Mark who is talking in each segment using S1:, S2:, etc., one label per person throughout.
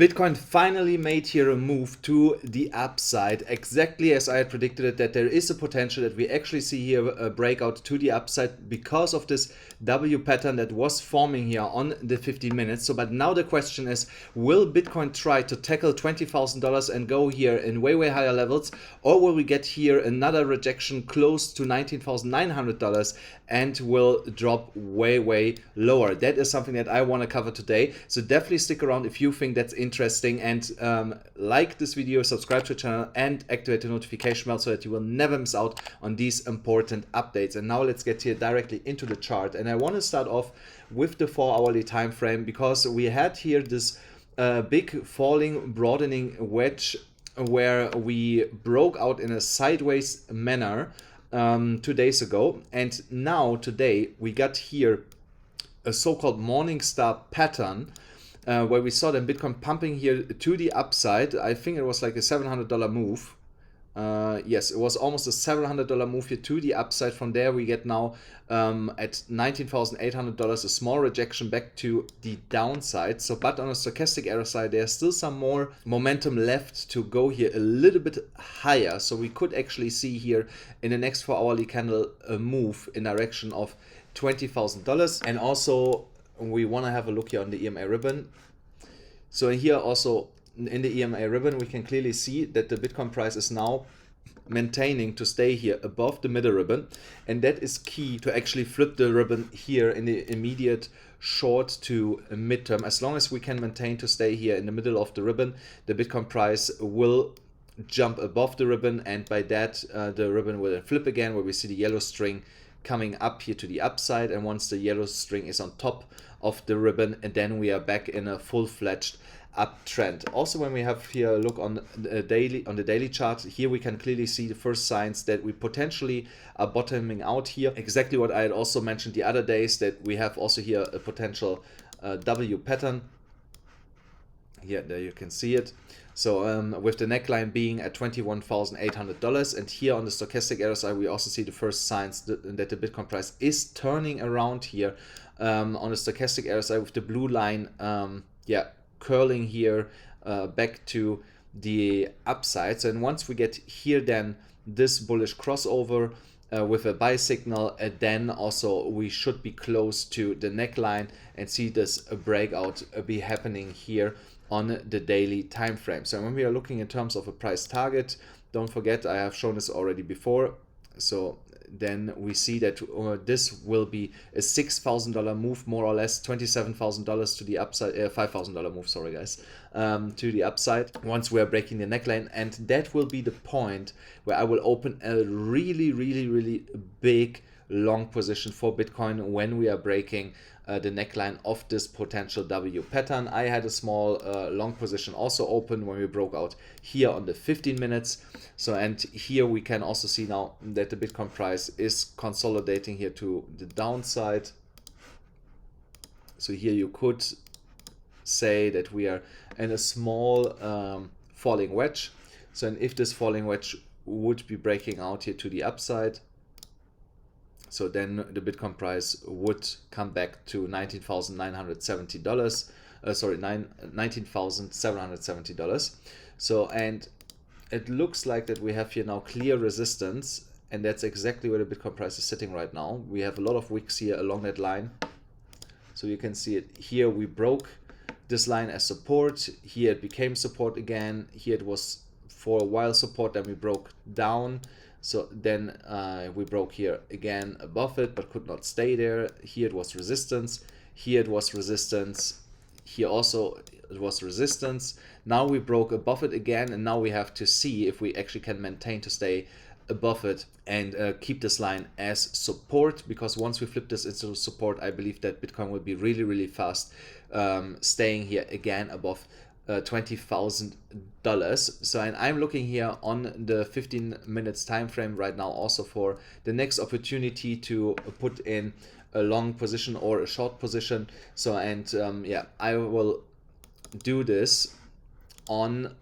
S1: Bitcoin finally made here a move to the upside, exactly as I had predicted it, that there is a potential that we actually see here a breakout to the upside because of this W pattern that was forming here on the 15 minutes. So, but now the question is, will Bitcoin try to tackle $20,000 and go here in way higher levels, or will we get here another rejection close to $19,900 and will drop way lower? That is something that I want to cover today. So definitely stick around if you think that's interesting, and like this video, subscribe to the channel and activate the notification bell so that you will never miss out on these important updates. And now let's get here directly into the chart, and I want to start off with the 4-hourly time frame, because we had here this big falling broadening wedge where we broke out in a sideways manner 2 days ago, and now today we got here a so-called morning star pattern where we saw then Bitcoin pumping here to the upside. I think it was like a $700 move. Yes, it was almost a $700 move here to the upside. From there we get now at $19,800, a small rejection back to the downside. So, but on a stochastic error side, there's still some more momentum left to go here a little bit higher. So we could actually see here in the next 4-hourly candle a move in direction of $20,000. And also we want to have a look here on the EMA ribbon. So here also in the EMA ribbon, we can clearly see that the Bitcoin price is now maintaining to stay here above the middle ribbon, and that is key to actually flip the ribbon here in the immediate short to midterm. As long as we can maintain to stay here in the middle of the ribbon, the Bitcoin price will jump above the ribbon, and by that the ribbon will flip again, where we see the yellow string coming up here to the upside. And once the yellow string is on top of the ribbon, and then we are back in a full-fledged uptrend. Also, when we have here a look on the daily chart, here we can clearly see the first signs that we potentially are bottoming out here. Exactly what I had also mentioned the other days, that we have also here a potential W pattern. Here, there you can see it. So with the neckline being at $21,800, and here on the stochastic error side, we also see the first signs that the Bitcoin price is turning around here on the stochastic error side, with the blue line, curling here back to the upside. So, and once we get here then this bullish crossover with a buy signal, then also we should be close to the neckline and see this breakout be happening here on the daily time frame. So when we are looking in terms of a price target, don't forget, I have shown this already before. So then we see that this will be a $6,000 move, more or less $27,000 to the upside, $5,000 move, sorry guys, to the upside once we are breaking the neckline. And that will be the point where I will open a really big long position for Bitcoin when we are breaking the neckline of this potential W pattern. I had a small long position also open when we broke out here on the 15 minutes. So, and here we can also see now that the Bitcoin price is consolidating here to the downside. So here you could say that we are in a small falling wedge. So, and if this falling wedge would be breaking out here to the upside, so then the Bitcoin price would come back to $19,970. Sorry, $19,770. So, and it looks like that we have here now clear resistance, and that's exactly where the Bitcoin price is sitting right now. We have a lot of wicks here along that line. So you can see it here. We broke this line as support. Here it became support again. Here it was for a while support, then we broke down. So then we broke here again above it, but could not stay there. Here it was resistance. Here it was resistance. Here also it was resistance. Now we broke above it again, and now we have to see if we actually can maintain to stay above it and keep this line as support, because once we flip this into support, I believe that Bitcoin will be really fast staying here again above $20,000. So, and I'm looking here on the 15 minutes time frame right now also for the next opportunity to put in a long position or a short position. So, and yeah, I will do this on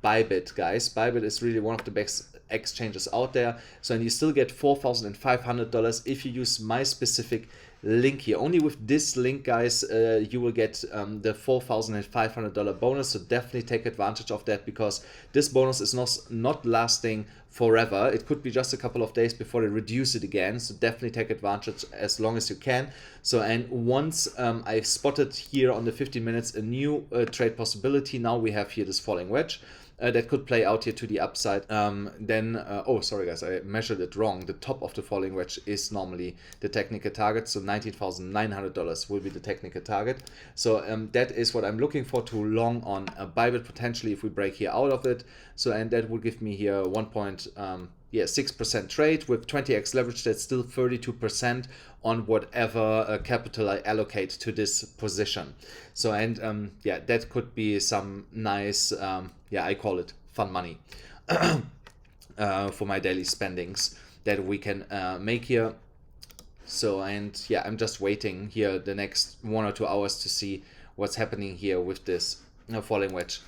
S1: Bybit, guys. Bybit is really one of the best exchanges out there. So, and you still get $4,500 if you use my specific link here. Only with this link, guys, you will get the $4,500 bonus. So definitely take advantage of that, because this bonus is not lasting forever. It could be just a couple of days before they reduce it again. So definitely take advantage as long as you can. So, and once I've spotted here on the 15 minutes a new trade possibility, now we have here this falling wedge. That could play out here to the upside. Oh, sorry guys, I measured it wrong. The top of the falling wedge is normally the technical target. So $19,900 will be the technical target. So that is what I'm looking for to long on Bybit potentially if we break here out of it. So, and that will give me here 1.6% trade with 20x leverage. That's still 32% on whatever capital I allocate to this position. So, and yeah, that could be some nice, yeah, I call it fun money for my daily spendings that we can make here. So, and yeah, I'm just waiting here the next 1 or 2 hours to see what's happening here with this falling wedge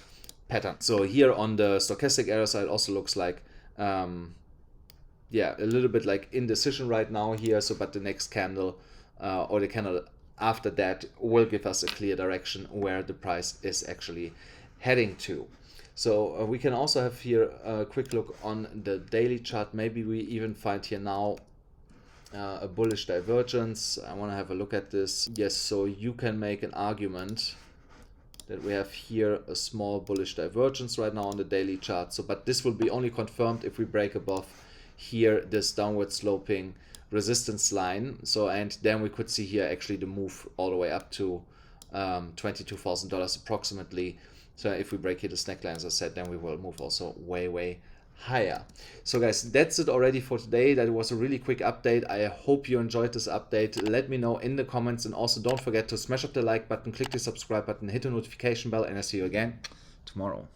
S1: pattern. So here on the stochastic area side also looks like yeah, a little bit like indecision right now here. So, but the next candle or the candle after that will give us a clear direction where the price is actually heading to. So we can also have here a quick look on the daily chart. Maybe we even find here now a bullish divergence. I want to have a look at this. Yes, so you can make an argument that we have here a small bullish divergence right now on the daily chart. So, but this will be only confirmed if we break above here this downward sloping resistance line. So, and then we could see here actually the move all the way up to $22,000 approximately. So if we break here the snack line, as I said, then we will move also way higher. So guys, that's it already for today. That was a really quick update. I hope you enjoyed this update. Let me know in the comments, and also don't forget to smash up the like button, click the subscribe button, hit the notification bell, and I'll see you again tomorrow.